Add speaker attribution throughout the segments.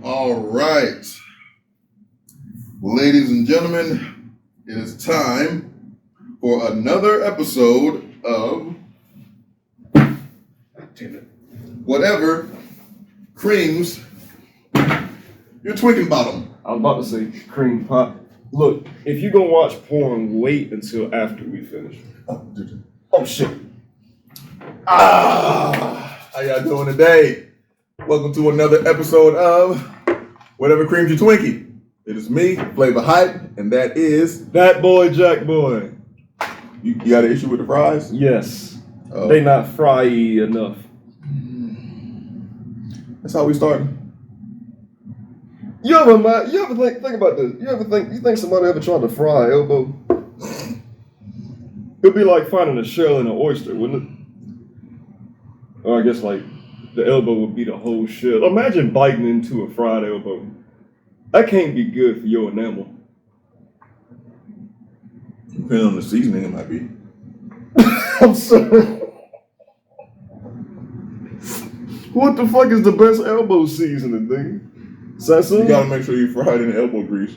Speaker 1: All right. Ladies and gentlemen, it is time for another episode of Whatever Creams Your Twinkie Bottom.
Speaker 2: I was about to say cream pie. Look, if you're gonna watch porn, wait until after we finish. Oh shit.
Speaker 1: How y'all doing today? Welcome to another episode of Whatever Creams Your Twinkie. It is me, Flava Hype, and that is
Speaker 2: That boy, Jack boy.
Speaker 1: You got an issue with the fries?
Speaker 2: Yes. They not fry enough.
Speaker 1: That's how we started.
Speaker 2: You ever think about this? You think somebody ever tried to fry elbow? It'd be like finding a shell in an oyster, wouldn't it? Or I guess like the elbow would be the whole shell. Imagine biting into a fried elbow. That can't be good for your enamel.
Speaker 1: Depending on the seasoning, it might be.
Speaker 2: I'm sorry. What the fuck is the best elbow seasoning, thing? Sesame?
Speaker 1: You gotta make sure you fry it in elbow grease.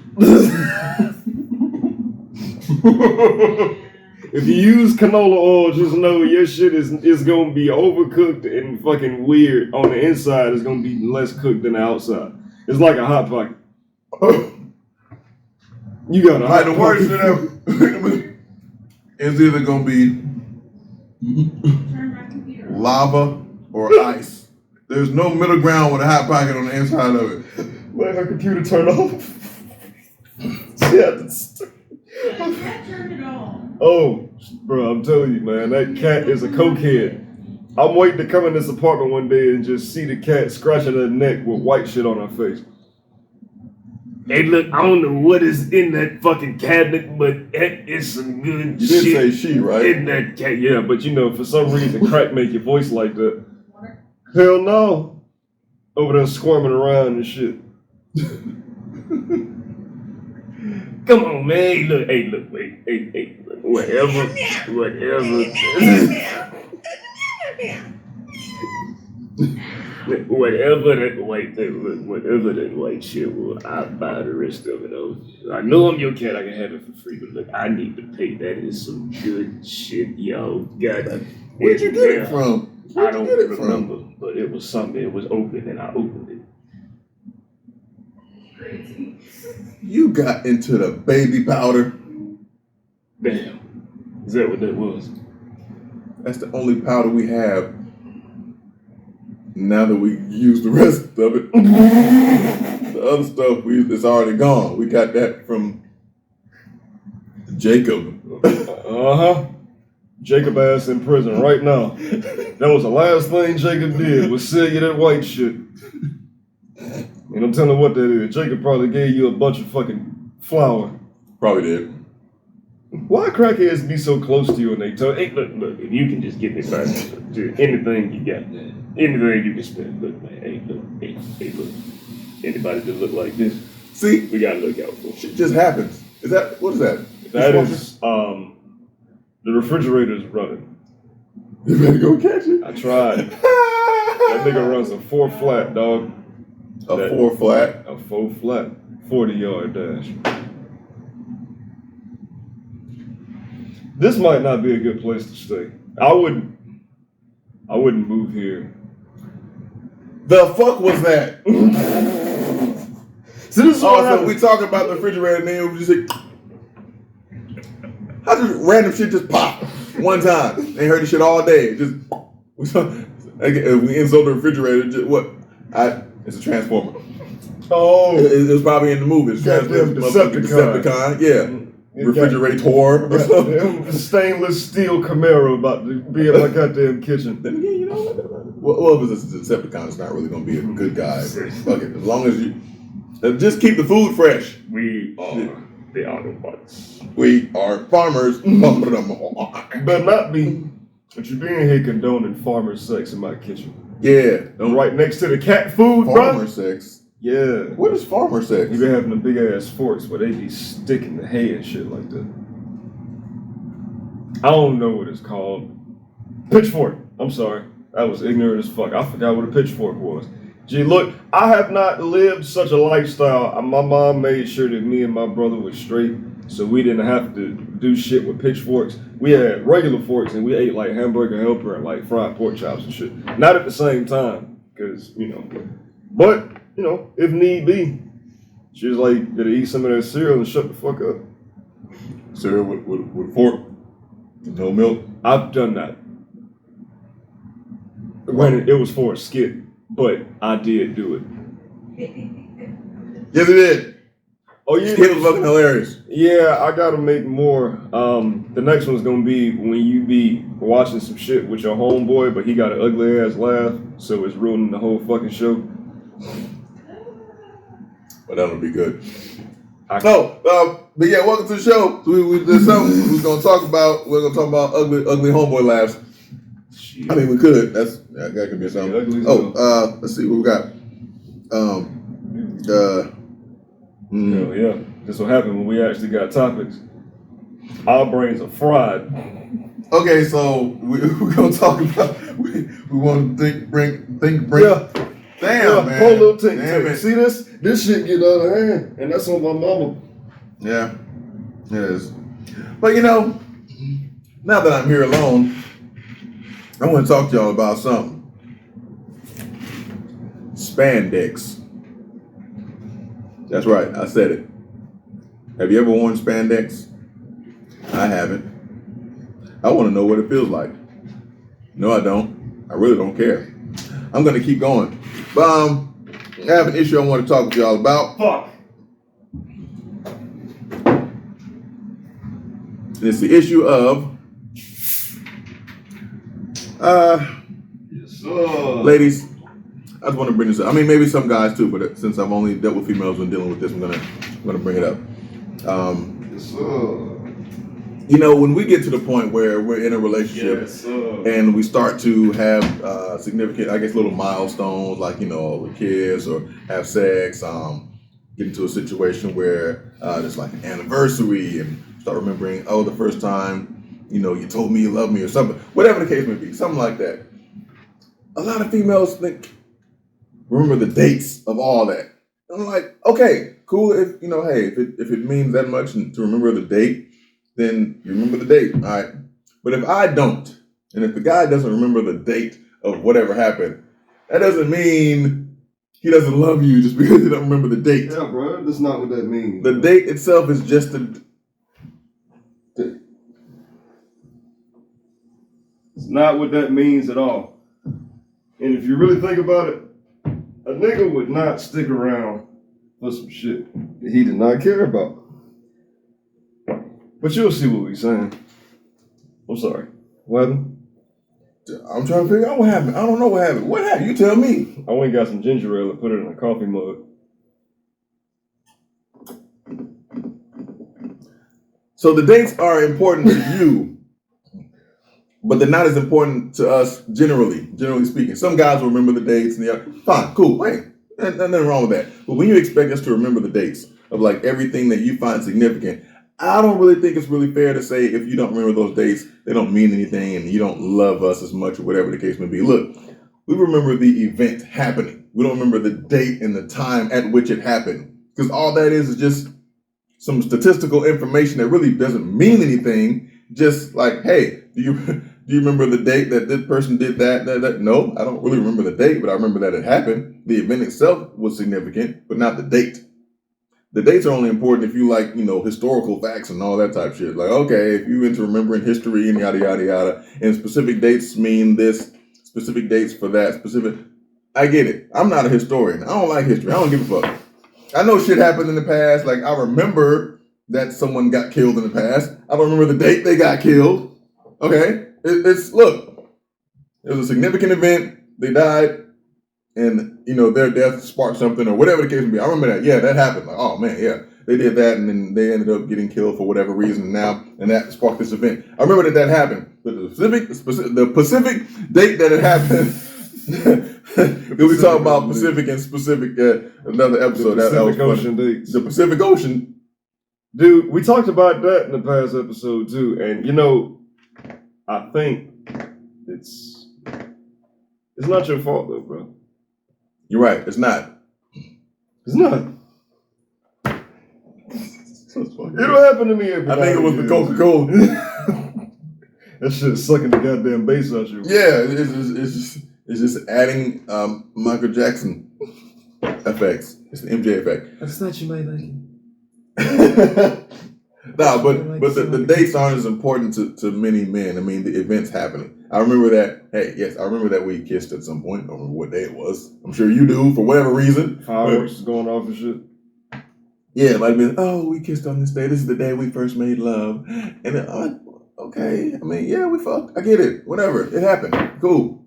Speaker 2: If you use canola oil, just know your shit is gonna be overcooked and fucking weird on the inside. It's gonna be less cooked than the outside. It's like a hot pocket. You got a hot
Speaker 1: the worst of them. It's either gonna be lava or ice. There's no middle ground with a hot pocket on the inside of it.
Speaker 2: Let her computer turn off. Oh, bro, I'm telling you, man, that cat is a cokehead. I'm waiting to come in this apartment one day and just see the cat scratching her neck with white shit on her face. Hey, look, I don't know what is in that fucking cabinet, but it's some good shit.
Speaker 1: You did say she, right?
Speaker 2: In that cat, yeah, but you know, for some reason, crack make your voice like that. Hell no. Over there squirming around and shit. Come on, man. Hey, look, wait. Hey, look, whatever. Whatever that white shit was, I'll buy the rest of it. I know I'm your cat, I can have it for free, but look, I need to pay. That is some good shit, yo. God,
Speaker 1: where'd you get it from?
Speaker 2: I don't remember, but it was something. It was open, and I opened it.
Speaker 1: You got into the baby powder.
Speaker 2: Damn. Is that what that was?
Speaker 1: That's the only powder we have. Now that we use the rest of it, the other stuff it's already gone. We got that from Jacob.
Speaker 2: Jacob ass in prison right now. That was the last thing Jacob did was sell you that white shit. And I'm telling you what that is. Jacob probably gave you a bunch of fucking flour.
Speaker 1: Probably did.
Speaker 2: Why crackheads be so close to you and they tell, hey, look, if you can just get me back to anything you got, anything you can spend. Look, man, hey, look. Anybody that look like this,
Speaker 1: see,
Speaker 2: we gotta look out for.
Speaker 1: Shit just happens. What is that?
Speaker 2: That is, the refrigerator's running.
Speaker 1: You better go catch it.
Speaker 2: I tried. That nigga runs a 4 flat, dog.
Speaker 1: A 4 flat?
Speaker 2: A 4 flat, 40-yard dash. This might not be a good place to stay. I wouldn't move here.
Speaker 1: The fuck was that?
Speaker 2: So this is
Speaker 1: so we talking about the refrigerator and then we just like, how does random shit just pop one time? Ain't heard this shit all day. We insult the refrigerator. It's a transformer.
Speaker 2: Oh,
Speaker 1: it was probably in the movie. It's Decepticon. Yeah. Refrigerator or something.
Speaker 2: Stainless steel Camaro about to be in my goddamn kitchen.
Speaker 1: Then again, you know what? If it's a Decepticon, it's not really going to be a good guy. Fuck it. As long as you just keep the food fresh.
Speaker 2: We are the Autobots.
Speaker 1: We are farmers.
Speaker 2: Better not be. But you're being here condoning farmer sex in my kitchen.
Speaker 1: Yeah.
Speaker 2: Right next to the cat food, bro.
Speaker 1: Farmer sex?
Speaker 2: Yeah.
Speaker 1: What is farmer sex?
Speaker 2: You been having the big ass forks where they be sticking the hay and shit like that. I don't know what it's called. Pitchfork. I'm sorry. I was ignorant as fuck. I forgot what a pitchfork was. Gee, look, I have not lived such a lifestyle. My mom made sure that me and my brother were straight, so we didn't have to do shit with pitchforks. We had regular forks, and we ate like hamburger helper and like fried pork chops and shit. Not at the same time, because, but, if need be. She was like, did I eat some of that cereal and shut the fuck up?
Speaker 1: Cereal with fork? No milk?
Speaker 2: I've done that. Granted, it was for a skit, but I did do it.
Speaker 1: Yes, it did.
Speaker 2: Oh, yeah.
Speaker 1: Skit was fucking hilarious.
Speaker 2: Yeah, I gotta make more. The next one's gonna be when you be watching some shit with your homeboy, but he got an ugly ass laugh, so it's ruining the whole fucking show.
Speaker 1: But that'll be good. But yeah, welcome to the show. So we did something we're gonna talk about. We're gonna talk about ugly homeboy laughs. Shit. I mean, we could. That could be something. Let's see what we got.
Speaker 2: Yeah, this will happen when we actually got topics. Our brains are fried.
Speaker 1: Okay, so we're gonna talk about. We want to think.
Speaker 2: Yeah.
Speaker 1: Damn, man.
Speaker 2: Whole little thing. See this? This shit get out of hand, and that's on my mama.
Speaker 1: Yeah, it is. But now that I'm here alone, I want to talk to y'all about something. Spandex. That's right, I said it. Have you ever worn spandex? I haven't. I want to know what it feels like. No, I don't. I really don't care. I'm going to keep going. But I have an issue I want to talk to y'all about.
Speaker 2: Fuck.
Speaker 1: It's the issue of
Speaker 2: Yes, sir.
Speaker 1: ladies, I just want to bring this up. I mean, maybe some guys too, but since I've only dealt with females when dealing with this, I'm gonna bring it up.
Speaker 2: Yes, sir.
Speaker 1: When we get to the point where we're in a relationship and we start to have significant, I guess, little milestones, like with kids or have sex, get into a situation where there's like an anniversary and start remembering, the first time, you told me you love me or something, whatever the case may be, something like that. A lot of females remember the dates of all that. I'm like, okay, cool. If if it means that much to remember the date, then you remember the date, all right? But if I don't, and if the guy doesn't remember the date of whatever happened, that doesn't mean he doesn't love you just because he don't remember the date.
Speaker 2: Yeah, bro, that's not what that means.
Speaker 1: The date itself is just
Speaker 2: It's not what that means at all. And if you really think about it, a nigga would not stick around for some shit that he did not care about. But you'll see what we're saying. I'm sorry. What happened?
Speaker 1: I'm trying to figure out what happened. I don't know what happened. What happened? You tell me.
Speaker 2: I went and got some ginger ale and put it in a coffee mug.
Speaker 1: So the dates are important to you, but they're not as important to us generally speaking. Some guys will remember the dates and they're fine, cool, hey, nothing wrong with that. But when you expect us to remember the dates of like everything that you find significant, I don't really think it's really fair to say if you don't remember those dates, they don't mean anything and you don't love us as much or whatever the case may be. Look, we remember the event happening. We don't remember the date and the time at which it happened. Because all that is just some statistical information that really doesn't mean anything. Just like, hey, do you remember the date that this person did that? No, I don't really remember the date, but I remember that it happened. The event itself was significant, but not the date. The dates are only important if you like, historical facts and all that type of shit. Like, okay, if you into remembering history and yada, yada, yada, and specific dates mean this, specific dates for that, specific. I get it. I'm not a historian. I don't like history. I don't give a fuck. I know shit happened in the past. Like, I remember that someone got killed in the past. I don't remember the date they got killed. Okay? Look, it was a significant event. They died. And, their death sparked something or whatever the case may be. I remember that. Yeah, that happened. Like, oh, man, yeah. They did that, and then they ended up getting killed for whatever reason and that sparked this event. I remember that happened. But the specific date that it happened, we talk about Pacific and specific, another episode.
Speaker 2: The Pacific Ocean dates.
Speaker 1: The Pacific Ocean.
Speaker 2: Dude, we talked about that in the past episode, too. And, I think it's not your fault, though, bro.
Speaker 1: You're right. It's not.
Speaker 2: It's not. It'll happen to me every
Speaker 1: I think it was the Coca-Cola.
Speaker 2: That shit's sucking the goddamn bass out you.
Speaker 1: Yeah, it's just adding Michael Jackson effects. It's the MJ effect.
Speaker 2: I just thought you might like it.
Speaker 1: No, but the dates aren't as important to many men. I mean, the events happening. I remember that. Hey, yes, I remember that we kissed at some point. I don't remember what day it was. I'm sure you do for whatever reason.
Speaker 2: Fireworks is going off and shit.
Speaker 1: Yeah, it might have been. Oh, we kissed on this day. This is the day we first made love. And then, okay. I mean, yeah, we fucked. I get it. Whatever. It happened. Cool.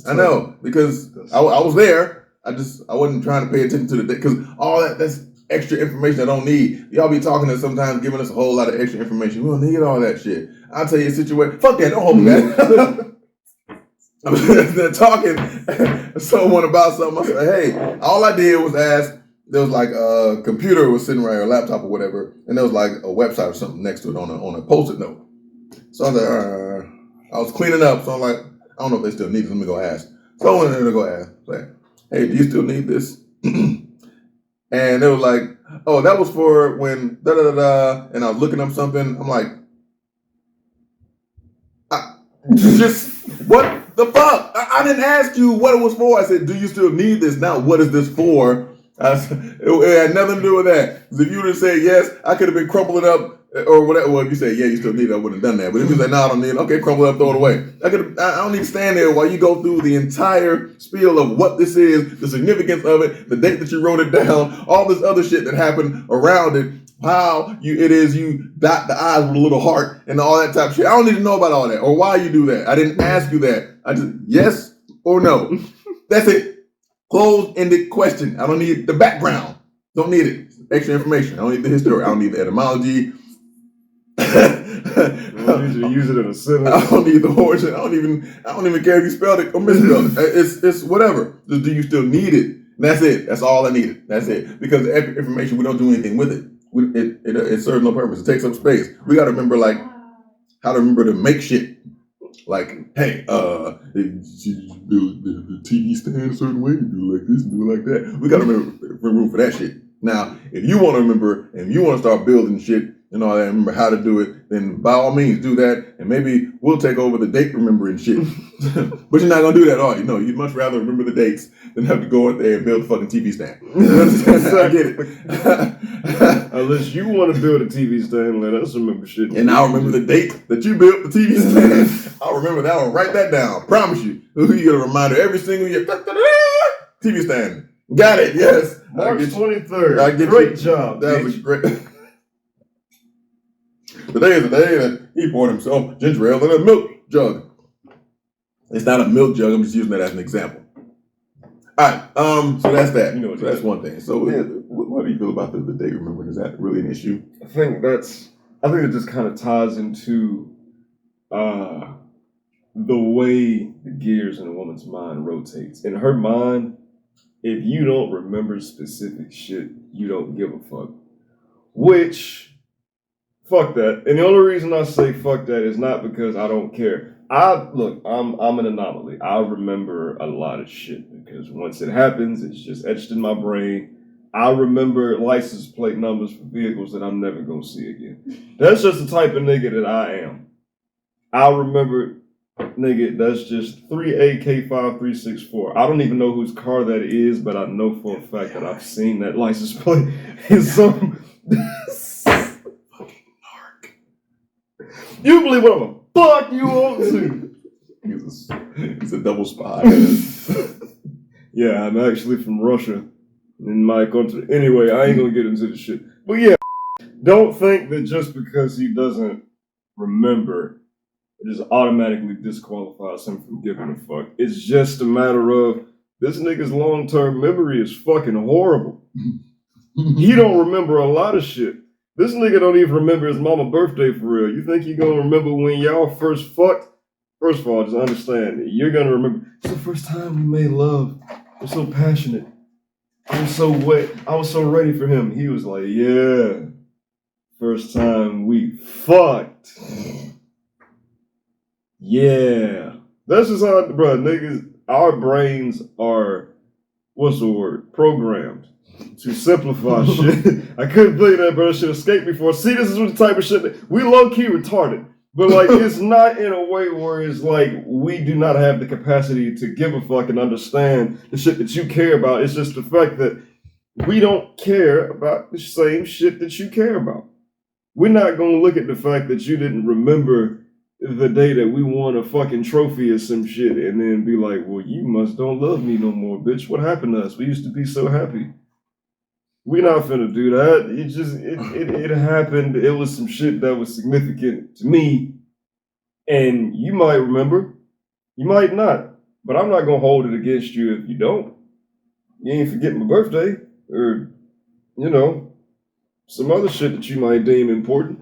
Speaker 1: I know because I was there. I wasn't trying to pay attention to the day because all that's extra information I don't need. Y'all be talking to sometimes giving us a whole lot of extra information. We don't need all that shit. I'll tell you a situation. Fuck that. Don't hold me back. I'm talking to someone about something. I said, hey, all I did was ask. There was like a computer was sitting right, or a laptop or whatever, and there was like a website or something next to it on a post-it note. So I was like, I was cleaning up, so I'm like, I don't know if they still need it. Let me go ask. So I went in there to go ask. Like, hey, do you still need this? And they were like, oh, that was for when da da da da. And I was looking up something. I'm like, just what the fuck? I didn't ask you what it was for. I said, do you still need this? Now, what is this for? It had nothing to do with that. Because if you would have said yes, I could have been crumpling up or whatever. Well, if you say yeah, you still need it, I wouldn't have done that. But if you say no, I don't need it, okay, crumple it up, throw it away. I don't need to stand there while you go through the entire spiel of what this is, the significance of it, the date that you wrote it down, all this other shit that happened around it, how you dot the I's with a little heart and all that type of shit. I don't need to know about all that or why you do that. I didn't ask you that. I just yes or no. That's it. Closed-ended question. I don't need the background. Don't need it. Extra information. I don't need the history. I don't need the etymology.
Speaker 2: You don't need you to use it in a sentence.
Speaker 1: I don't need the origin. I don't even care if you spelled it or misspelled it. It's whatever. Just do you still need it? And that's it. That's all I needed. That's it. Because the information, we don't do anything with it. It serves no purpose. It takes up space. We got to remember how to remember to make shit. Like, hey, you build the TV stand a certain way, you do it like this, and do it like that. We gotta remember room for that shit. Now, if you want to remember and you want to start building shit and all that, remember how to do it, then by all means do that, and maybe we'll take over the date remembering shit. But you're not gonna do that, are you? No, you'd much rather remember the dates than have to go out there and build a fucking TV stand. I get it.
Speaker 2: Unless you want to build a TV stand, let us remember shit.
Speaker 1: And I'll remember the date that you built the TV stand. I'll remember that one. Write that down. Promise you. You get a reminder every single year. TV stand. Got it. Yes.
Speaker 2: March 23rd. Great job.
Speaker 1: That was great. Today is the day that he poured himself ginger ale in a milk jug. It's not a milk jug. I'm just using that as an example. All right. So that's that. So that's one thing. So what do you feel about the day remembering? Is that really an issue?
Speaker 2: I think it just kind of ties into the way the gears in a woman's mind rotates. In her mind, if you don't remember specific shit, you don't give a fuck. Which, fuck that. And the only reason I say fuck that is not because I don't care. I'm an anomaly. I remember a lot of shit because once it happens, it's just etched in my brain. I remember license plate numbers for vehicles that I'm never gonna see again. That's just the type of nigga that I am. I remember, nigga, that's just 3AK5364. I don't even know whose car that is, but I know for a fact that I've seen that license plate in some fucking narc. You believe what the fuck you want to?
Speaker 1: He's a double spy.
Speaker 2: Yeah, I'm actually from Russia in my country. Anyway, I ain't gonna get into the shit. But yeah, don't think that just because he doesn't remember, it just automatically disqualifies him from giving a fuck. It's just a matter of this nigga's long-term memory is fucking horrible. He don't remember a lot of shit. This nigga don't even remember his mama's birthday for real. You think he gonna remember when y'all first fucked? First of all, just understand that you're gonna remember. It's the first time we made love. We're so passionate. I was so wet. I was so ready for him. He was like, yeah. First time we fucked. Yeah. That's just how, bro, niggas, our brains are what's the word? Programmed to simplify shit. I couldn't believe that, but that shit escaped me before. See, this is the type of shit that we low-key retarded. But like, it's not in a way where it's like we do not have the capacity to give a fuck and understand the shit that you care about. It's just the fact that we don't care about the same shit that you care about. We're not gonna look at the fact that you didn't remember the day that we won a fucking trophy or some shit and then be like, well, you must don't love me no more, bitch. What happened to us? We used to be so happy. We're not finna do that. It happened. It was some shit that was significant to me. And you might remember, you might not. But I'm not gonna hold it against you if you don't. You ain't forget my birthday, or some other shit that you might deem important.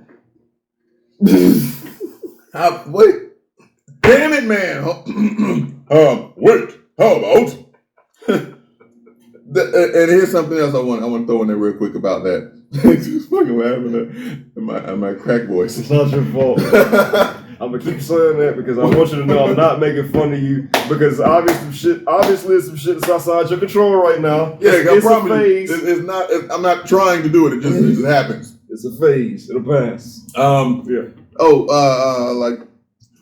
Speaker 1: Wait, damn it, man. Wait, how about? And here's something else I want to throw in there real quick about that. Just fucking laughing at my crack voice.
Speaker 2: It's not your fault. I'm gonna keep saying that because I want you to know I'm not making fun of you, because obviously it's some shit that's outside your control right now.
Speaker 1: Yeah,
Speaker 2: it's a phase.
Speaker 1: It's not. I'm not trying to do it. It just happens.
Speaker 2: It's a phase. It'll pass.
Speaker 1: Yeah. Oh, like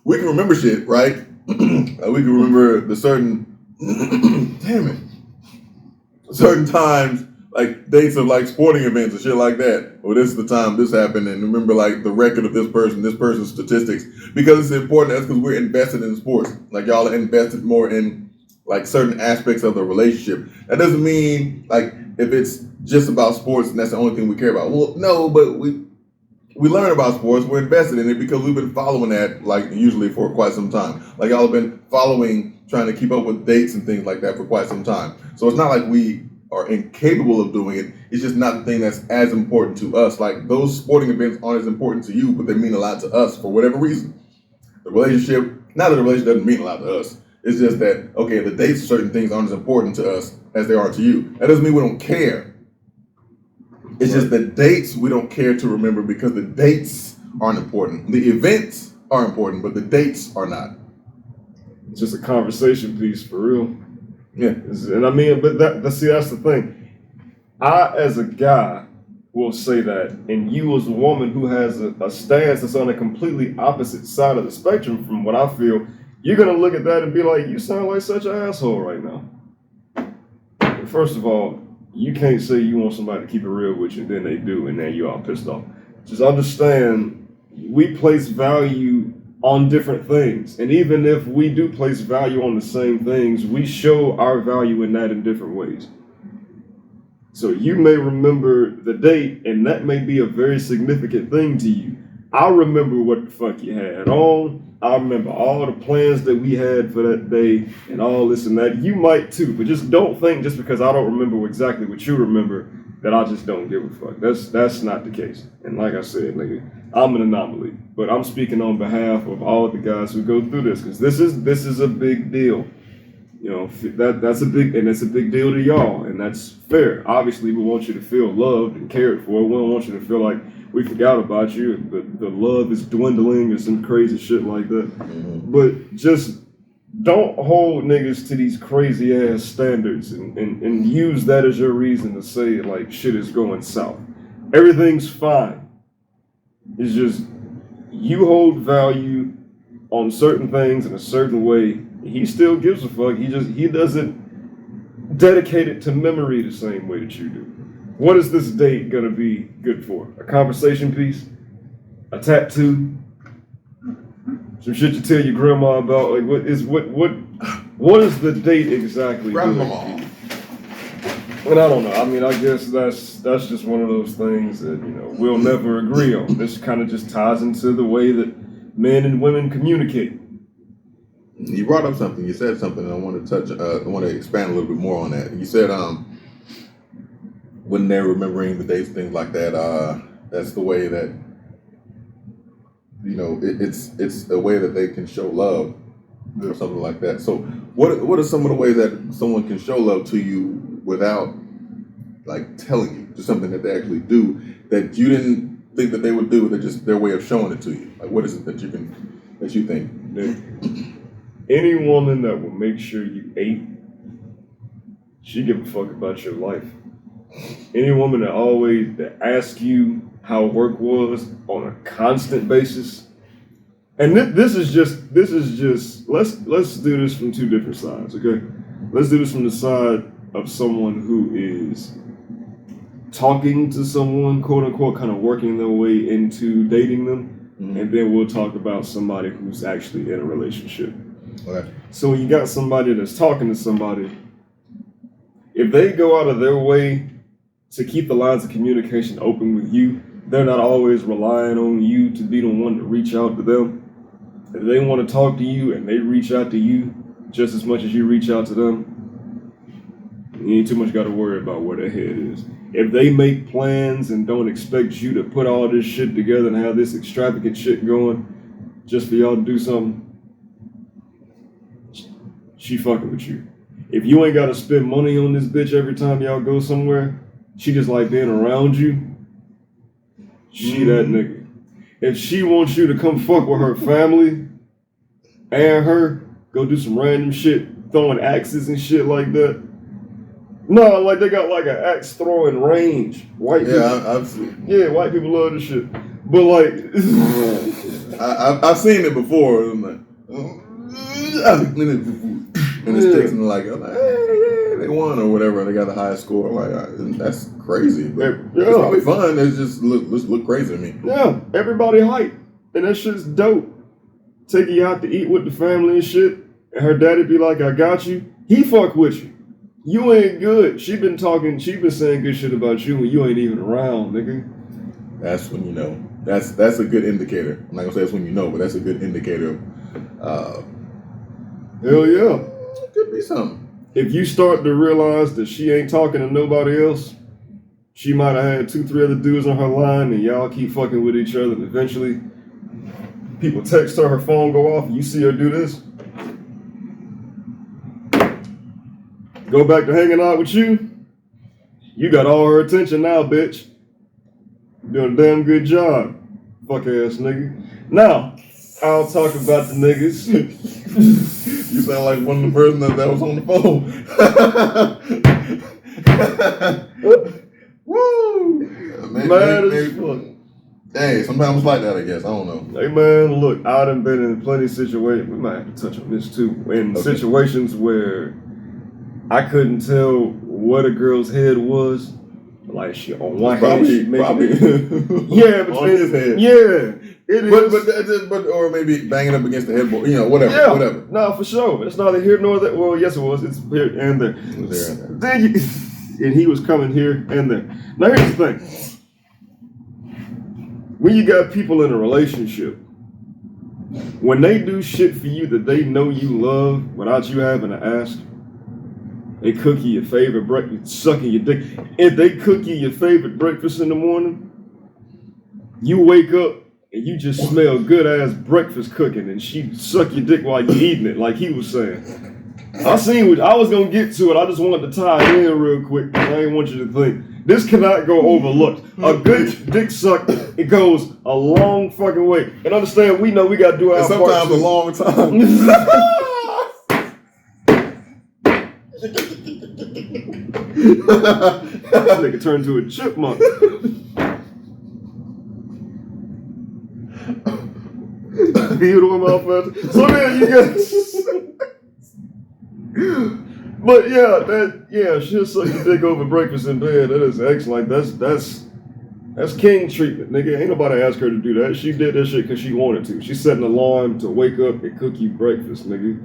Speaker 1: we can remember shit, right? We can remember the certain. Damn it. Certain times, like dates of like sporting events and shit like that. Well, this is the time this happened, and remember like the record of this person's statistics, because it's important. That's because we're invested in sports. Like y'all are invested more in like certain aspects of the relationship. That doesn't mean like if it's just about sports and that's the only thing we care about. Well, no, but we learn about sports. We're invested in it because we've been following that like usually for quite some time. Like y'all have been following, trying to keep up with dates and things like that for quite some time. So it's not like we are incapable of doing it. It's just not the thing that's as important to us. Like those sporting events aren't as important to you, but they mean a lot to us for whatever reason. The relationship, not that the relationship doesn't mean a lot to us. It's just that, okay, the dates of certain things aren't as important to us as they are to you. That doesn't mean we don't care. It's just the dates we don't care to remember because the dates aren't important. The events are important, but the dates are not.
Speaker 2: It's just a conversation piece for real.
Speaker 1: Yeah.
Speaker 2: And I mean, but that's the thing. I, as a guy, will say that, and you as a woman who has a stance that's on a completely opposite side of the spectrum from what I feel, you're gonna look at that and be like, you sound like such an asshole right now. First of all, you can't say you want somebody to keep it real with you, and then they do, and then you all pissed off. Just understand, we place value on different things. And even if we do place value on the same things, we show our value in that in different ways. So you may remember the date, and that may be a very significant thing to you. I remember what the fuck you had on. I remember all the plans that we had for that day and all this and that. You might too, but just don't think just because I don't remember exactly what you remember that I just don't give a fuck. That's not the case. And like I said, nigga, I'm an anomaly. But I'm speaking on behalf of all of the guys who go through this, because this is a big deal. You know, that's a big deal to y'all, and that's fair. Obviously, we want you to feel loved and cared for. We don't want you to feel like we forgot about you, the love is dwindling or some crazy shit like that. Mm-hmm. But just don't hold niggas to these crazy ass standards and use that as your reason to say like shit is going south. Everything's fine. It's just you hold value on certain things in a certain way. He still gives a fuck. He doesn't dedicate it to memory the same way that you do. What is this date gonna be good for? A conversation piece? A tattoo? Some shit you tell your grandma about? Like what is the date exactly?
Speaker 1: Grandma.
Speaker 2: And I don't know. I mean, I guess that's just one of those things that, you know, we'll never agree on. This kind of just ties into the way that men and women communicate.
Speaker 1: You brought up something. You said something, and I want to touch. I want to expand a little bit more on that. You said, when they're remembering the dates, things like that. That's the way that, you know, it's a way that they can show love, or something like that. So, what are some of the ways that someone can show love to you without, like, telling you? Just something that they actually do that you didn't think that they would do. They're just their way of showing it to you. Like, what is it that you think?
Speaker 2: Any woman that will make sure you ate, She give a fuck about your life. Any woman that asks you how work was on a constant basis, and this is just let's do this from two different sides, okay? Let's do this from the side of someone who is talking to someone, quote unquote, kind of working their way into dating them. And then we'll talk about somebody who's actually in a relationship.
Speaker 1: Okay.
Speaker 2: So when you got somebody that's talking to somebody, if they go out of their way to keep the lines of communication open with you, they're not always relying on you to be the one to reach out to them. If they want to talk to you and they reach out to you just as much as you reach out to them, you ain't too much got to worry about where their head is. If they make plans and don't expect you to put all this shit together and have this extravagant shit going just for y'all to do something, she fucking with you. If you ain't got to spend money on this bitch every time y'all go somewhere, she just like being around you, she that nigga. If she wants you to come fuck with her family and her, go do some random shit, throwing axes and shit like that. No, like they got like an axe throwing range. White people,
Speaker 1: I've seen.
Speaker 2: Yeah, white people love this shit. But like,
Speaker 1: I've seen it before. I'm like, and it's texting like, hey, they won or whatever. They got the highest score. Like, that's crazy. But it's probably fun. It's just look crazy to me.
Speaker 2: Yeah, everybody hype, and that shit's dope. Take you out to eat with the family and shit, and her daddy be like, I got you. He fuck with you. You ain't good. She been saying good shit about you when you ain't even around, nigga.
Speaker 1: That's when you know. That's a good indicator. I'm not gonna say it's when you know, but that's a good indicator.
Speaker 2: Hell yeah.
Speaker 1: It could be something.
Speaker 2: If you start to realize that she ain't talking to nobody else, she might have had 2-3 other dudes on her line and y'all keep fucking with each other, and eventually people text her phone go off, and you see her do this. Go back to hanging out with you. You got all her attention now, bitch. Doing a damn good job. Fuck ass nigga. Now, I'll talk about the niggas.
Speaker 1: You sound like one of the person that was on the phone. Woo!
Speaker 2: Mad as fuck.
Speaker 1: Hey, sometimes it's like that, I guess. I don't know.
Speaker 2: Hey man, look, I done been in plenty of situations. We might have to touch on this too. In situations where I couldn't tell what a girl's head was. Like she on one hand, she
Speaker 1: probably.
Speaker 2: Yeah, but
Speaker 1: on his head.
Speaker 2: Yeah, it is.
Speaker 1: But or maybe banging up against the headboard. Whatever.
Speaker 2: Yeah,
Speaker 1: whatever.
Speaker 2: No, for sure. It's neither here nor there. Well, yes, it was. It's here and there.
Speaker 1: It was there and there.
Speaker 2: Then and he was coming here and there. Now here's the thing. When you got people in a relationship, when they do shit for you that they know you love without you having to ask, they cook you your favorite breakfast, sucking your dick. If they cook you your favorite breakfast in the morning, you wake up and you just smell good ass breakfast cooking, and she suck your dick while you eating it, like he was saying. I was gonna get to it. I just wanted to tie it in real quick. I didn't want you to think. This cannot go overlooked. A good dick suck, it goes a long fucking way. And understand, we know we gotta do our part.
Speaker 1: Sometimes a long time.
Speaker 2: This nigga turned to a chipmunk. So then you got. But she'll suck your dick over breakfast in bed. That is excellent. That's king treatment, nigga. Ain't nobody asked her to do that. She did that shit because she wanted to. She set an alarm to wake up and cook you breakfast, nigga.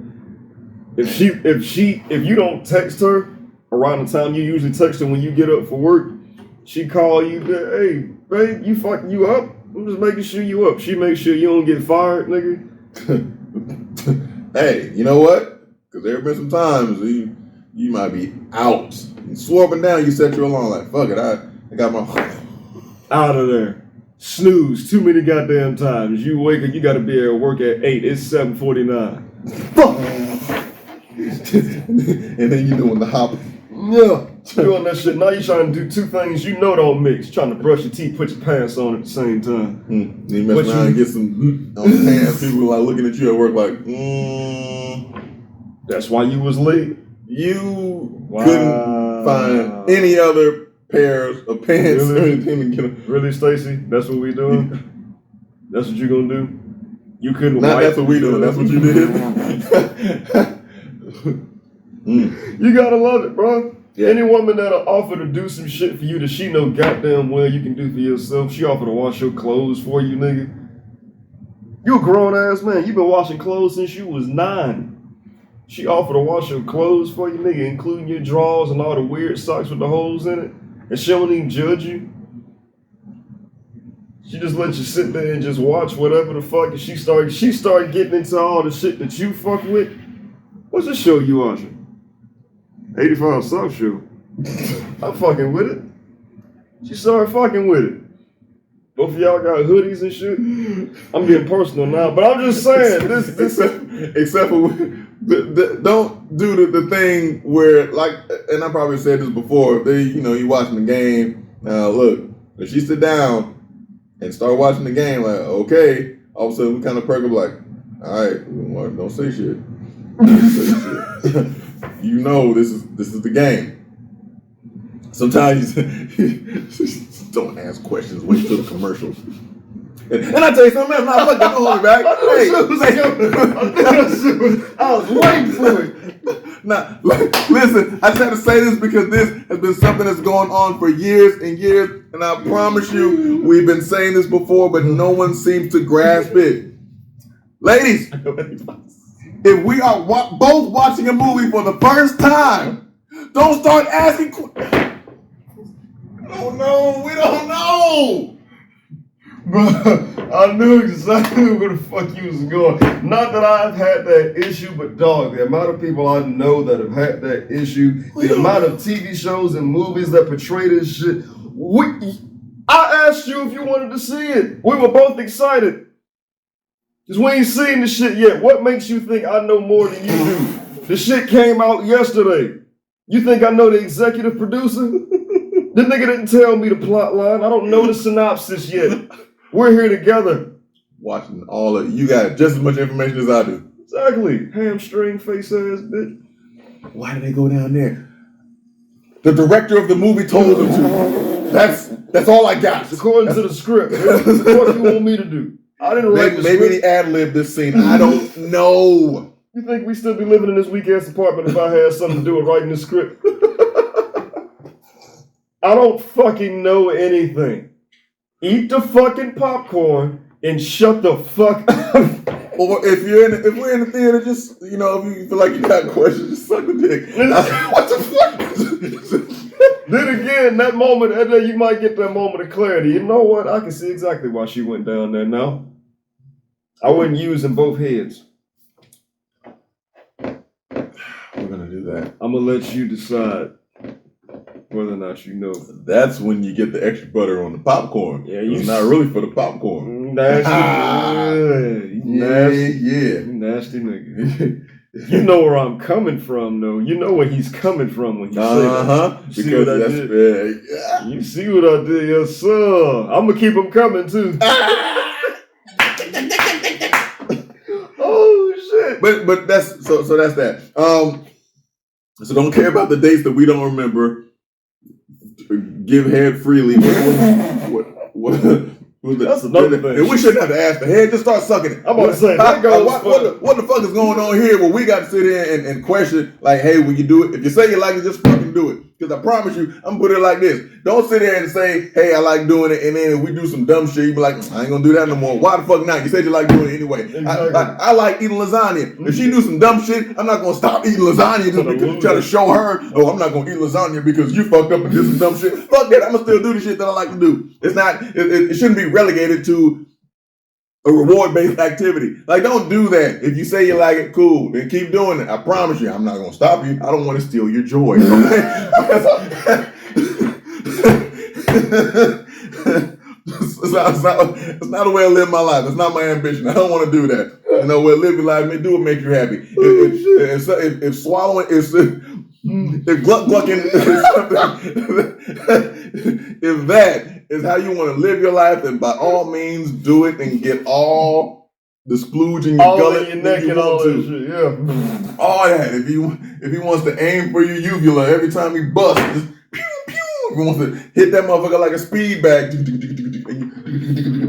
Speaker 2: If you don't text her around the time you usually text her when you get up for work, she call you, hey, babe, you up? I'm just making sure you up. She makes sure you don't get fired, nigga.
Speaker 1: Hey, you know what? Because there have been some times you might be out. You swore up and down, you set your alarm like, fuck it, I got my...
Speaker 2: Out of there. Snooze too many goddamn times. You wake up, you got to be at work at 8. It's 7:49. Fuck!
Speaker 1: And then you doing the hop.
Speaker 2: Yeah, doing that shit. Now you trying to do two things you know don't mix. Trying to brush your teeth, put your pants on at the same time.
Speaker 1: You mess around and get some on the pants. People like looking at you at work like,
Speaker 2: That's why you was late.
Speaker 1: You Couldn't find any other pairs of pants or anything to get them.
Speaker 2: Really, Stacy? That's what we doing? That's what you gonna do? You couldn't.
Speaker 1: That's what we doing. That's what you did.
Speaker 2: You gotta love it, bro. Yeah. Any woman that'll offer to do some shit for you that she know goddamn well you can do for yourself, she offer to wash your clothes for you, nigga. You a grown ass man. You been washing clothes since you was 9. She offered to wash your clothes for you, nigga, including your drawers and all the weird socks with the holes in it, and she don't even judge you. She just let you sit there and just watch whatever the fuck, and she started getting into all the shit that you fuck with. What's the show you watching? 85 South Show. I'm fucking with it. She started fucking with it. Both of y'all got hoodies and shit. I'm getting personal now, but I'm just saying this.
Speaker 1: Except for don't do the thing where, like, and I probably said this before. You watching the game. Look, if she sit down and start watching the game, like, okay, all of a sudden we kind of perk up, like, all right, don't say shit. Don't say shit. You know this is the game. Sometimes you don't ask questions. Wait till the commercials. And I tell you something else. Not fucking hold me back.
Speaker 2: I was waiting for it.
Speaker 1: Now, listen. I just had to say this because this has been something that's going on for years and years, and I promise you, we've been saying this before, but no one seems to grasp it. Ladies, if we are both watching a movie for the first time, don't start asking questions. We don't know.
Speaker 2: Bro, I knew exactly where the fuck you was going. Not that I've had that issue, but dog, the amount of people I know that have had that issue, the amount of TV shows and movies that portray this shit. I asked you if you wanted to see it. We were both excited. Because we ain't seen the shit yet. What makes you think I know more than you do? The shit came out yesterday. You think I know the executive producer? The nigga didn't tell me the plot line. I don't know the synopsis yet. We're here together.
Speaker 1: Watching all of you got just as much information as I do.
Speaker 2: Exactly. Hamstring face ass bitch.
Speaker 1: Why did they go down there? The director of the movie told them to. That's all I got.
Speaker 2: It's according to the script. What do you want me to do? I didn't write the script.
Speaker 1: Maybe he ad-libbed this scene. I don't know.
Speaker 2: You think we still be living in this weak-ass apartment if I had something to do with writing the script? I don't fucking know anything. Eat the fucking popcorn and shut the fuck up.
Speaker 1: Or if we're in the theater, just, if you feel like you got questions, just suck the dick. What the fuck?
Speaker 2: Then again, that moment, you might get that moment of clarity. You know what? I can see exactly why she went down there now. I wouldn't use in both heads.
Speaker 1: We're going to do that.
Speaker 2: I'm going to let you decide whether or not you know.
Speaker 1: That's when you get the extra butter on the popcorn. Yeah, it's not really for the popcorn.
Speaker 2: Nasty.
Speaker 1: Yeah.
Speaker 2: You nasty nigga. You know where I'm coming from, though. You know where he's coming from when he said that.
Speaker 1: Because that's big.
Speaker 2: Yeah. You see what I did, yes, sir. I'm going to keep him coming, too. Oh, shit.
Speaker 1: But that's, so that's that. So don't care about the dates that we don't remember. Give head freely.
Speaker 2: That's another thing.
Speaker 1: And we shouldn't have to ask the head. Just start sucking it.
Speaker 2: I'm about to say,
Speaker 1: what the fuck is going on here? Well, we got to sit here and question, like, hey, will you do it? If you say you like it, just fucking do it. Because I promise you, I'm going to put it like this. Don't sit there and say, hey, I like doing it. And then if we do some dumb shit, you be like, I ain't going to do that no more. Why the fuck not? You said you like doing it anyway. Exactly. I like eating lasagna. Mm-hmm. If she do some dumb shit, I'm not going to stop eating lasagna just because you try to show her, oh, I'm not going to eat lasagna because you fucked up and did some dumb shit. Fuck that. I'm going to still do the shit that I like to do. It's not, it shouldn't be relegated to a reward-based activity. Like, don't do that. If you say you like it, cool. Then keep doing it. I promise you, I'm not going to stop you. I don't want to steal your joy. Okay? It's not a way of living my life. It's not my ambition. I don't want to do that. Well, live your life. Do what makes you happy. If swallowing is... If glucking is something, if that is how you want to live your life, then by all means do it and get all the splooge in your
Speaker 2: all
Speaker 1: gullet,
Speaker 2: in your neck and all that shit. Yeah.
Speaker 1: All that. If he wants to aim for your uvula every time he busts, just pew pew. If he wants to hit that motherfucker like a speed bag.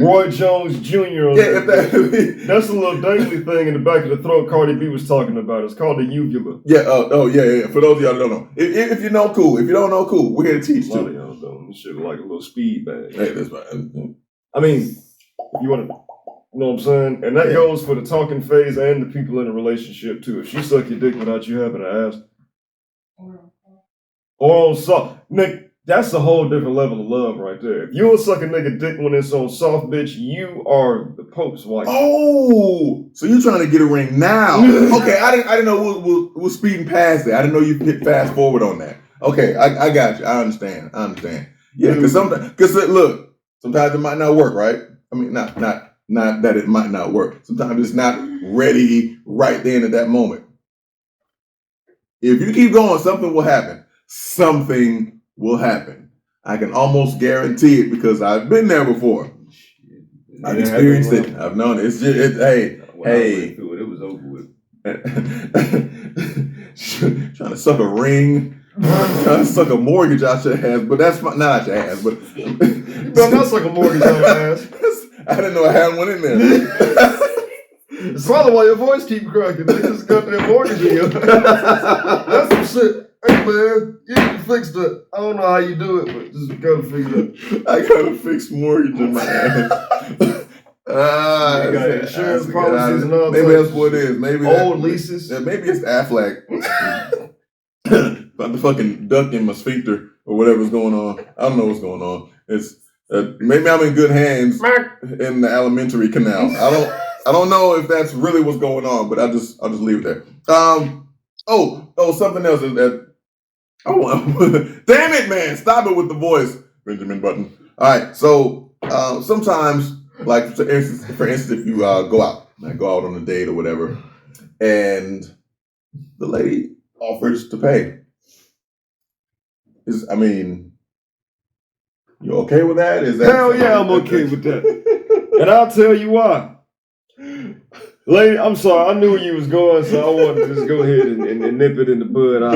Speaker 2: Roy Jones Jr. That's a little dangly thing in the back of the throat Cardi B was talking about. It's called the uvula.
Speaker 1: Yeah. Yeah. For those of y'all that don't know, if you know, cool. If you don't know, cool. We're here to teach
Speaker 2: A lot
Speaker 1: too.
Speaker 2: of y'all don't. This shit like a little speed bag.
Speaker 1: Hey, that's right.
Speaker 2: I mean, if you want to. You know what I'm saying? And that goes for the talking phase and the people in a relationship too. If she suck your dick without you having to ask. Or on soft. Nick, that's a whole different level of love right there. If you don't suck a nigga dick when it's on soft, bitch, you are the Pope's wife.
Speaker 1: Oh, so you're trying to get a ring now? Okay, I didn't know we're speeding past that. I didn't know you hit fast forward on that. Okay, I got you. I understand. Yeah, because look, sometimes it might not work, right? I mean, not that it might not work. Sometimes it's not ready right then at that moment. If you keep going, something will happen. Something will happen. I can almost guarantee it because I've been there before. I've experienced it. I've known it. It's just, hey.
Speaker 2: It was over with.
Speaker 1: Trying to suck a ring. Trying to suck a mortgage out your ass, but that's not out your ass. But
Speaker 2: don't suck a mortgage out your ass.
Speaker 1: I didn't know I had one in there.
Speaker 2: It's probably why your voice keep cracking. They just got that mortgage in you. That's some shit. Hey man, you can fix that. I don't know how you do it, but just gotta figure it out.
Speaker 1: I got a fixed mortgage in my ass.
Speaker 2: You got insurance policies and all that.
Speaker 1: Maybe that's what it is. Maybe
Speaker 2: old leases.
Speaker 1: Yeah, maybe it's Affleck. About the fucking duck in my sphincter or whatever's going on. I don't know what's going on. It's maybe I'm in good hands in the alimentary canal. I don't know if that's really what's going on, but I'll just leave it there. Something else is that. Damn it, man! Stop it with the voice, Benjamin Button. All right, so sometimes, like for instance, if you go out on a date or whatever, and the lady offers to pay, you okay with that?
Speaker 2: Hell yeah, I'm okay with that, and I'll tell you why. Lady, I'm sorry. I knew where you was going, so I wanted to just go ahead and nip it in the bud. I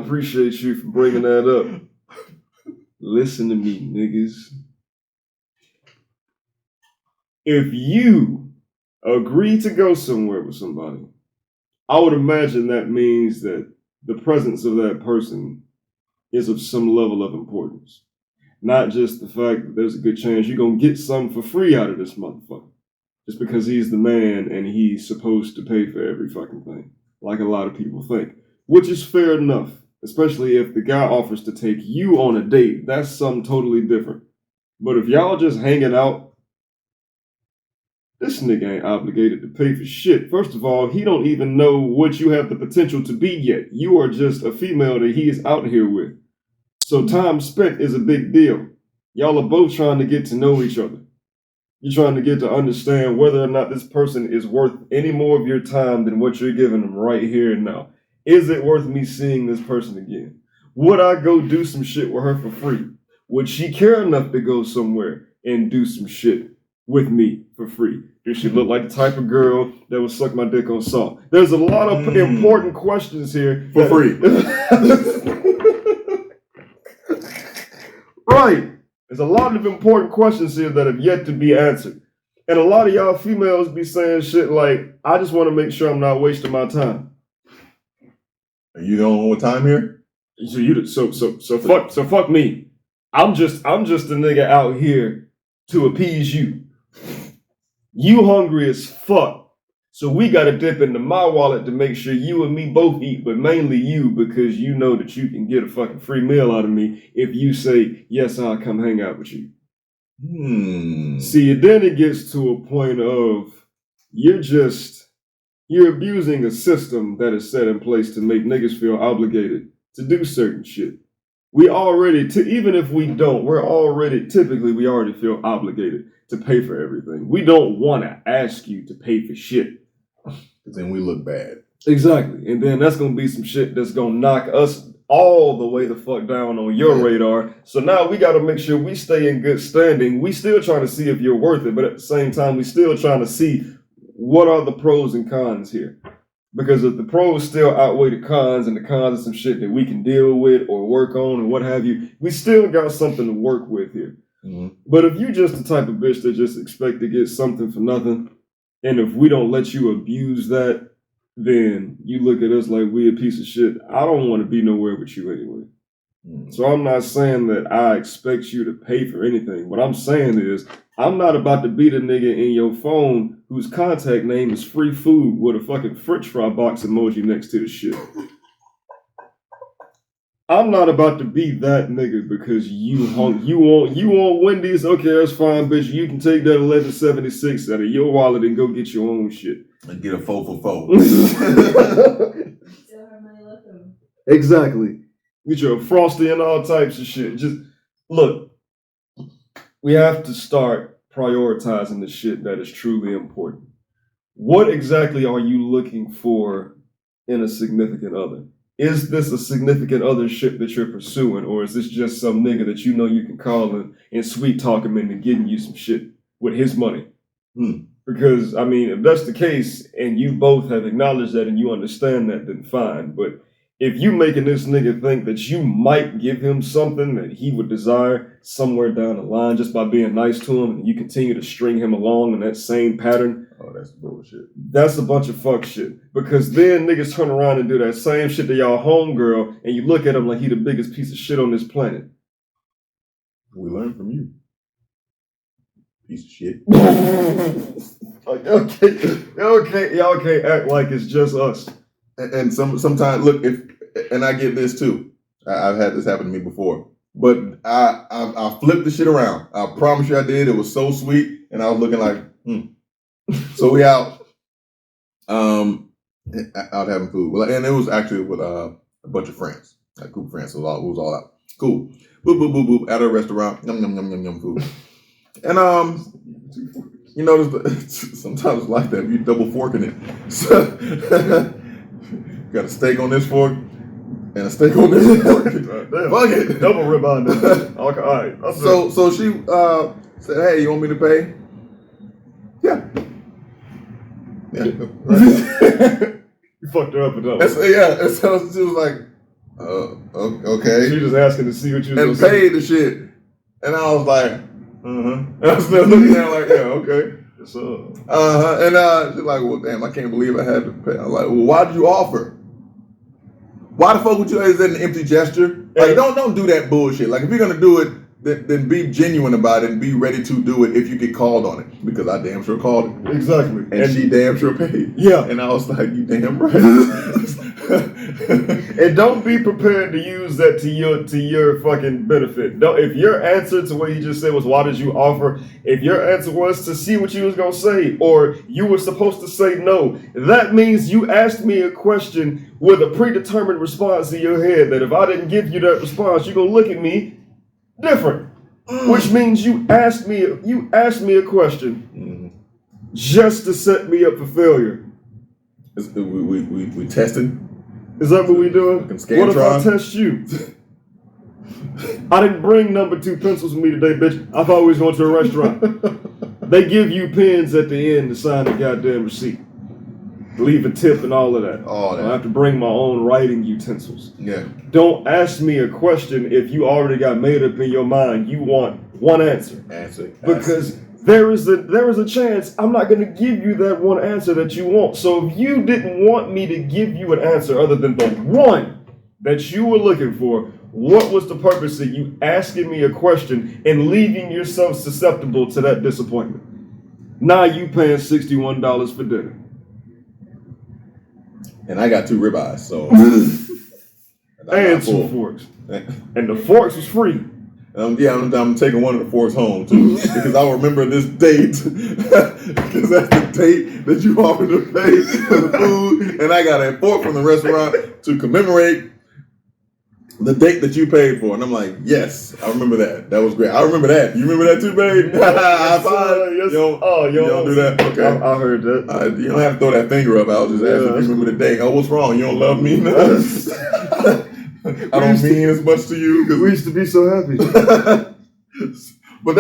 Speaker 2: appreciate you for bringing that up. Listen to me, niggas. If you agree to go somewhere with somebody, I would imagine that means that the presence of that person is of some level of importance. Not just the fact that there's a good chance you're going to get something for free out of this motherfucker. Just because he's the man and he's supposed to pay for every fucking thing, like a lot of people think, which is fair enough, especially if the guy offers to take you on a date. That's something totally different. But if y'all just hanging out, this nigga ain't obligated to pay for shit. First of all, he don't even know what you have the potential to be yet. You are just a female that he is out here with. So time spent is a big deal. Y'all are both trying to get to know each other. You're trying to get to understand whether or not this person is worth any more of your time than what you're giving them right here and now. Is it worth me seeing this person again? Would I go do some shit with her for free? Would she care enough to go somewhere and do some shit with me for free? Does she look like the type of girl that would suck my dick on salt? There's a lot of important questions here.
Speaker 1: For free.
Speaker 2: Right. There's a lot of important questions here that have yet to be answered. And a lot of y'all females be saying shit like, I just want to make sure I'm not wasting my time.
Speaker 1: You don't know what time here?
Speaker 2: So fuck me. I'm just a nigga out here to appease you. You hungry as fuck. So we gotta dip into my wallet to make sure you and me both eat, but mainly you, because you know that you can get a fucking free meal out of me if you say, yes, I'll come hang out with you. See, then it gets to a point of you're abusing a system that is set in place to make niggas feel obligated to do certain shit. We already, even if we don't, we already feel obligated to pay for everything. We don't want to ask you to pay for shit.
Speaker 1: Then we look bad.
Speaker 2: Exactly. And then that's going to be some shit that's going to knock us all the way the fuck down on your radar. So now we got to make sure we stay in good standing. We still trying to see if you're worth it, but at the same time, we still trying to see what are the pros and cons here. Because if the pros still outweigh the cons, and the cons are some shit that we can deal with or work on and what have you, we still got something to work with here. Mm-hmm. But if you just the type of bitch that just expect to get something for nothing, and if we don't let you abuse that, then you look at us like we a piece of shit. I don't want to be nowhere with you anyway. Mm-hmm. So I'm not saying that I expect you to pay for anything. What I'm saying is, I'm not about to beat a nigga in your phone whose contact name is free food with a fucking french fry box emoji next to the shit. I'm not about to be that nigga because you want Wendy's. Okay, that's fine, bitch. You can take that 11.76 out of your wallet and go get your own shit.
Speaker 1: And get a 4 for 4.
Speaker 3: Still have money left over.
Speaker 2: Exactly. Get your Frosty and all types of shit. Just look. We have to start prioritizing the shit that is truly important. What exactly are you looking for in a significant other? Is this a significant other shit that you're pursuing, or is this just some nigga that you know you can call and sweet talk him into getting you some shit with his money? Because, I mean, if that's the case, and you both have acknowledged that and you understand that, then fine. But if you making this nigga think that you might give him something that he would desire somewhere down the line just by being nice to him, and you continue to string him along in that same pattern,
Speaker 1: oh, that's bullshit.
Speaker 2: That's a bunch of fuck shit. Because then niggas turn around and do that same shit to y'all homegirl, and you look at him like he the biggest piece of shit on this planet.
Speaker 1: We learn from you. Piece of shit.
Speaker 2: Okay, y'all can't act like it's just us.
Speaker 1: And sometimes, look, and I get this too. I've had this happen to me before. But I flipped the shit around. I promise you I did. It was so sweet. And I was looking like, So we out having food. Well, and it was actually with a bunch of friends. A group of friends. So it was all out. Cool. Boop, boop, boop, boop. At a restaurant. Yum, yum, yum, yum, yum, food. And you notice sometimes it's like that. You double forking it. So got a steak on this fork and a steak on this fork. Fuck it.
Speaker 2: Double ribeye. Okay, all right.
Speaker 1: So she said, "Hey, you want me to pay?" Yeah. Right.
Speaker 2: You fucked her up enough.
Speaker 1: And so she was like, okay.
Speaker 2: She was just asking to see what you
Speaker 1: was and paid the shit. And I was like, And I was still looking at her like, yeah, okay. And she's like, well, damn, I can't believe I had to pay. I was like, well, why did you offer? Why the fuck would you? Is that an empty gesture? Like, don't do that bullshit. Like, if you're gonna do it, then be genuine about it and be ready to do it if you get called on it. Because I damn sure called it.
Speaker 2: Exactly.
Speaker 1: And she damn sure paid.
Speaker 2: Yeah.
Speaker 1: And I was like, you damn right.
Speaker 2: And don't be prepared to use that to your fucking benefit. Don't, if your answer to what he just said was, why did you offer? If your answer was to see what you was gonna say, or you were supposed to say no, that means you asked me a question with a predetermined response in your head that if I didn't give you that response, you're gonna look at me different. Which means you asked me a question just to set me up for failure.
Speaker 1: We tested.
Speaker 2: Is that what we doing? What if I test you? I didn't bring number 2 pencils with me today, bitch. I thought we was going to a restaurant. They give you pens at the end to sign the goddamn receipt. Leave a tip and all of that.
Speaker 1: All that.
Speaker 2: I have to bring my own writing utensils.
Speaker 1: Yeah.
Speaker 2: Don't ask me a question if you already got made up in your mind. You want one answer. Because there is a chance I'm not going to give you that one answer that you want. So if you didn't want me to give you an answer other than the one that you were looking for, what was the purpose of you asking me a question and leaving yourself susceptible to that disappointment? Now you paying $61 for dinner.
Speaker 1: And I got 2 ribeyes, so.
Speaker 2: And 2 forks. And the forks was free.
Speaker 1: I'm taking one of the forks home too, because I remember this date, because that's the date that you offered to pay for the food, and I got a fork from the restaurant to commemorate the date that you paid for, and I'm like, yes, I remember that. That was great. I remember that. You remember that too, babe?
Speaker 2: Yes,
Speaker 1: you don't do that? Okay.
Speaker 2: I heard that.
Speaker 1: You don't have to throw that finger up. I was just asking if you remember the date. Oh, what's wrong? You don't love me? I don't mean as much to you because
Speaker 2: we used to be so happy.
Speaker 1: But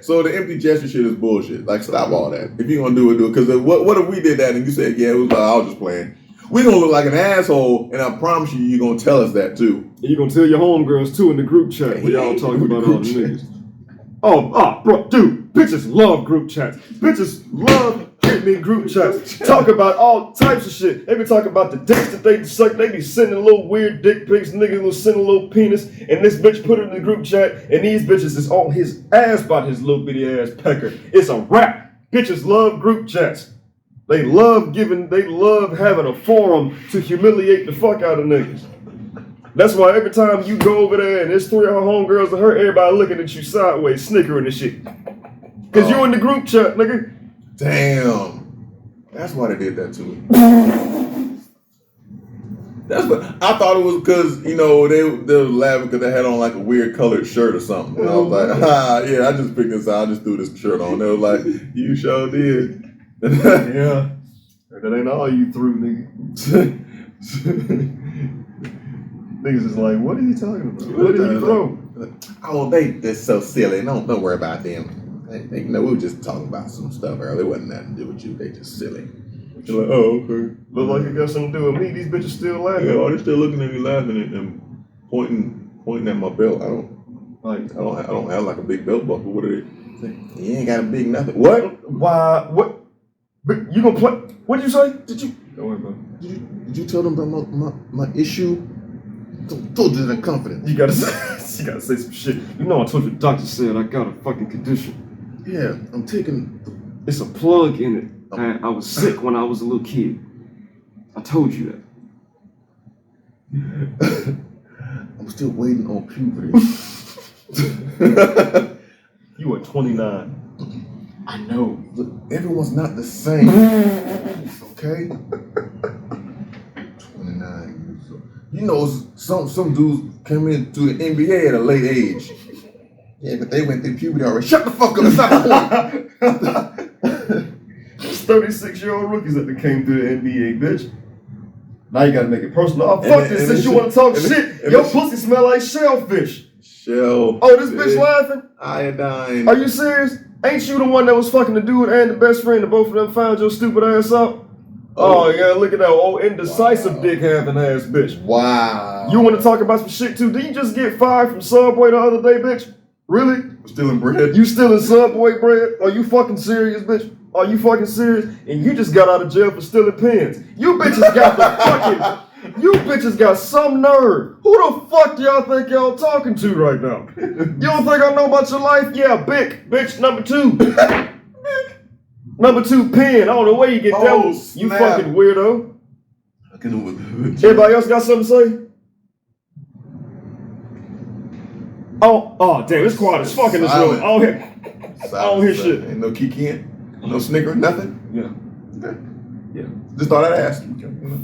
Speaker 1: so the empty gesture shit is bullshit. Like, stop all that. If you're gonna do it, do it. Because what if we did that and you said, yeah, it was I was just playing. We gonna look like an asshole, and I promise you're gonna tell us that too.
Speaker 2: And you're gonna tell your homegirls too in the group chat where y'all talking about all the niggas. Oh, bro, dude, bitches love group chats. Bitches love getting in group chats. Talk about all types of shit. They be talking about the dicks that they suck. They be sending little weird dick pics. Niggas will send a little penis, and this bitch put it in the group chat, and these bitches is on his ass about his little bitty ass pecker. It's a wrap. Bitches love group chats. They love having a forum to humiliate the fuck out of niggas. That's why every time you go over there and there's 3 of her homegirls and her, everybody looking at you sideways, snickering and shit. Cause you in the group chat, nigga.
Speaker 1: Damn. That's why they did that to me. That's what I thought it was because, they were laughing because they had on like a weird colored shirt or something. And I was like, yeah, I just picked this out. I just threw this shirt on. They were like, you sure did.
Speaker 2: Yeah. That ain't all you threw, nigga. Niggas is like, what are you talking about? What did you throw?
Speaker 1: Oh, they're so silly. Don't worry about them. We were just talking about some stuff earlier. It wasn't nothing to do with you. They just silly.
Speaker 2: You're like, oh, okay. Look like it got something to do with me. These bitches still laughing.
Speaker 1: Yeah, they're still looking at me laughing and pointing at my belt. I don't have like a big belt buckle. What are they? You ain't got a big nothing. What?
Speaker 2: Why? What? But you gonna play? What'd you say? Don't worry about
Speaker 1: it. Did you tell them about my issue? Told you that confidence.
Speaker 2: You gotta say some shit. You know I told you the doctor said I got a fucking condition.
Speaker 1: Yeah, I'm taking.
Speaker 2: It's a plug in it. I was sick when I was a little kid. I told you
Speaker 1: that. I'm still waiting on puberty.
Speaker 2: You are 29.
Speaker 1: I know. Look, everyone's not the same. Okay? 29 years old. Some dudes came into the NBA at a late age. Yeah, but they went through puberty already. Shut the fuck up. It's not the point.
Speaker 2: 36-year-old rookies that came through the NBA, bitch. Now you gotta make it personal. Oh, fuck this. Since you wanna talk shit, your pussy smell like shellfish.
Speaker 1: Oh,
Speaker 2: this bitch laughing?
Speaker 1: Iodine.
Speaker 2: Are you serious? Ain't you the one that was fucking the dude and the best friend and both of them found your stupid ass out? Oh, yeah, look at that old indecisive dick having ass bitch.
Speaker 1: Wow.
Speaker 2: You wanna talk about some shit too? Did you just get fired from Subway the other day, bitch? Really?
Speaker 1: Stealing bread?
Speaker 2: You stealing Subway bread? Are you fucking serious, bitch? Are you fucking serious? And you just got out of jail for stealing pens. You bitches got the fucking... You bitches got some nerve. Who the fuck do y'all think y'all talking to right now? You don't think I know about your life? Yeah, Bic. Bitch, number 2. Number 2 pen. I don't know where you get that one. You fucking weirdo. Everybody else got something to say? Oh, damn, it's quiet as fuck in this room. I don't hear shit.
Speaker 1: Ain't no kikiing, no snickering, nothing?
Speaker 2: Yeah.
Speaker 1: Okay. Yeah. Just thought I'd ask.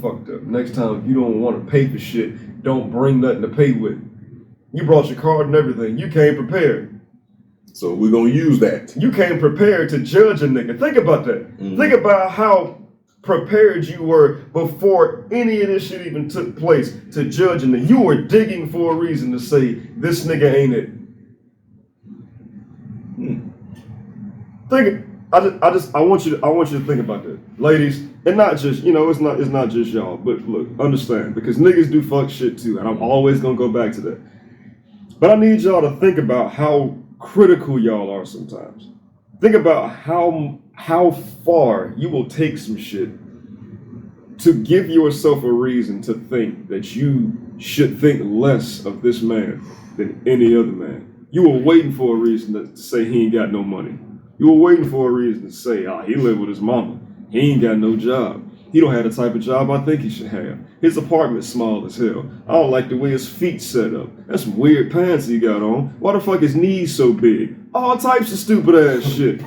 Speaker 2: Fucked up. Next time, if you don't want to pay for shit, don't bring nothing to pay with. You brought your card and everything. You came prepared.
Speaker 1: So we're going to use that.
Speaker 2: You came prepared to judge a nigga. Think about that. Mm-hmm. Think about how prepared you were before any of this shit even took place to judge a nigga. You were digging for a reason to say, this nigga ain't it. I want you to think about that. Ladies, and not just, it's not just y'all, but look, understand, because niggas do fuck shit too, and I'm always gonna go back to that. But I need y'all to think about how critical y'all are sometimes. Think about how far you will take some shit to give yourself a reason to think that you should think less of this man than any other man. You were waiting for a reason to say he ain't got no money. You were waiting for a reason to say, he live with his mama. He ain't got no job. He don't have the type of job I think he should have. His apartment's small as hell. I don't like the way his feet set up. That's some weird pants he got on. Why the fuck his knees so big? All types of stupid ass shit.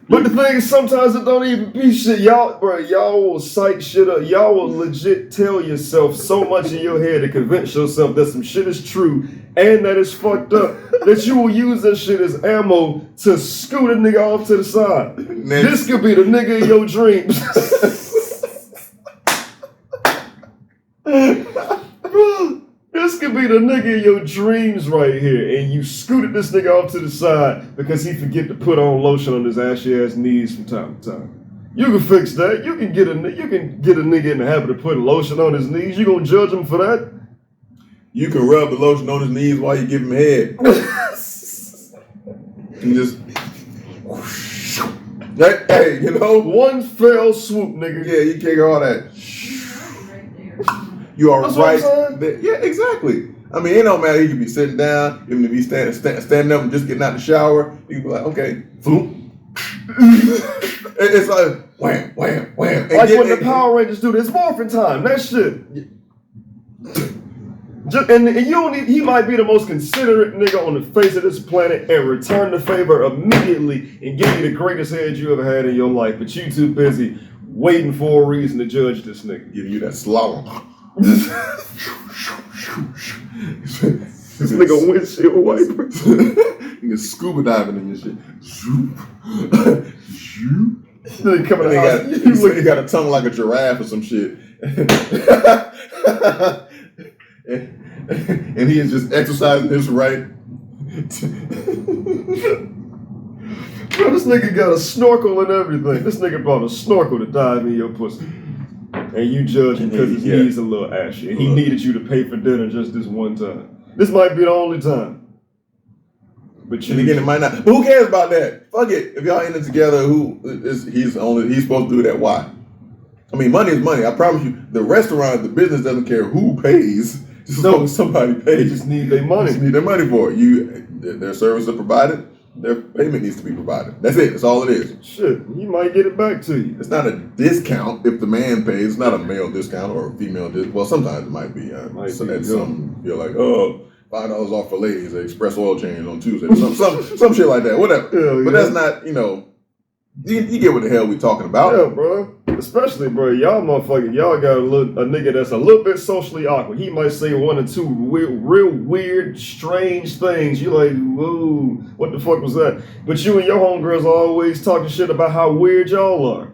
Speaker 2: But the thing is, sometimes it don't even be shit. Y'all will psych shit up. Y'all will legit tell yourself so much in your head to convince yourself that some shit is true and that it's fucked up that you will use that shit as ammo to scoot a nigga off to the side. This could be the nigga in your dreams. Bro, this be the nigga in your dreams right here, and you scooted this nigga off to the side because he forget to put on lotion on his ashy ass knees from time to time. You can fix that. You can get a nigga in the habit of putting lotion on his knees. You gonna judge him for that?
Speaker 1: You can rub the lotion on his knees while you give him head. And just, hey, you know,
Speaker 2: one fell swoop, nigga.
Speaker 1: Yeah, you kick all that. You are
Speaker 2: That's
Speaker 1: right.
Speaker 2: what I'm
Speaker 1: There. Yeah, exactly. I mean, it don't matter. He could be sitting down, even if he's standing up and just getting out the shower. You can be like, okay, boom. It's like wham, wham, wham.
Speaker 2: Like when the Power Rangers do this morphin' time. That shit. And you don't need, he might be the most considerate nigga on the face of this planet and return the favor immediately and give you the greatest head you ever had in your life. But you too busy waiting for a reason to judge this nigga.
Speaker 1: Give you that slalom.
Speaker 2: This nigga windshield wiper.
Speaker 1: You get scuba diving in this shit.
Speaker 2: Then coming out.
Speaker 1: He got a tongue like a giraffe or some shit. And he is just exercising his right.
Speaker 2: Bro, this nigga got a snorkel and everything. This nigga brought a snorkel to dive in your pussy. And you judge him because his knees a little ashy. And he needed you to pay for dinner just this one time. This might be the only time. But
Speaker 1: and again, it might not. But who cares about that? Fuck it. If y'all in it together, he's supposed to do that? Why? I mean, money is money. I promise you. The restaurant, the business doesn't care who pays. Just as long as somebody pays.
Speaker 2: They just need their money.
Speaker 1: They just need their money for it. Their services are provided. Their payment needs to be provided. That's it. That's all it is.
Speaker 2: Shit, he might get it back to you.
Speaker 1: It's not a discount if the man pays. It's not a male discount or a female discount. Well, sometimes it might be. So that some feel like, oh, $5 off for ladies, they express oil change on Tuesday. Some shit like that. Whatever. But that's not, you get what the hell we talking about.
Speaker 2: Yeah, bro. Especially, bro, y'all motherfucker, y'all got a nigga that's a little bit socially awkward. He might say one or two real weird, strange things. You like, whoa, what the fuck was that? But you and your homegirls are always talking shit about how weird y'all are.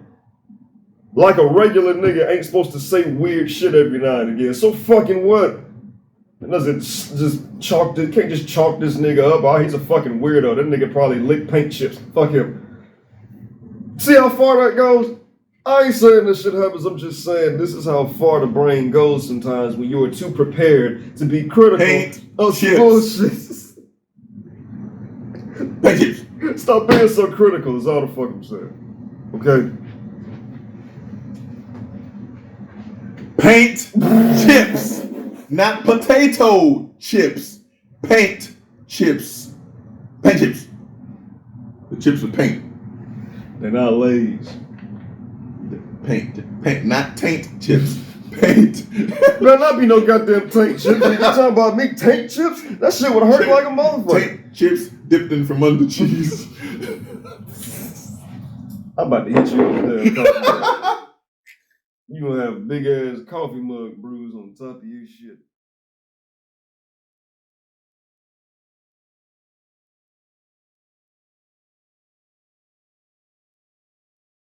Speaker 2: Like a regular nigga ain't supposed to say weird shit every now and again. So fucking what? Doesn't just can't just chalk this nigga up. Oh, he's a fucking weirdo. That nigga probably licked paint chips. Fuck him. See how far that goes? I ain't saying this shit happens. I'm just saying this is how far the brain goes sometimes when you are too prepared to be critical of bullshit.
Speaker 1: Paint chips.
Speaker 2: Stop being so critical is all the fuck I'm saying. Okay?
Speaker 1: Paint chips. Not potato chips. Paint chips. Paint chips. The chips with paint.
Speaker 2: They're not Lay's.
Speaker 1: Paint, not taint chips. Paint.
Speaker 2: Better not be no goddamn taint chips. You talking about me taint chips? That shit would hurt like a motherfucker.
Speaker 1: Taint chips dipped in from under cheese.
Speaker 2: I'm about to hit you over there. You gonna have a big ass coffee mug bruise on top of your shit.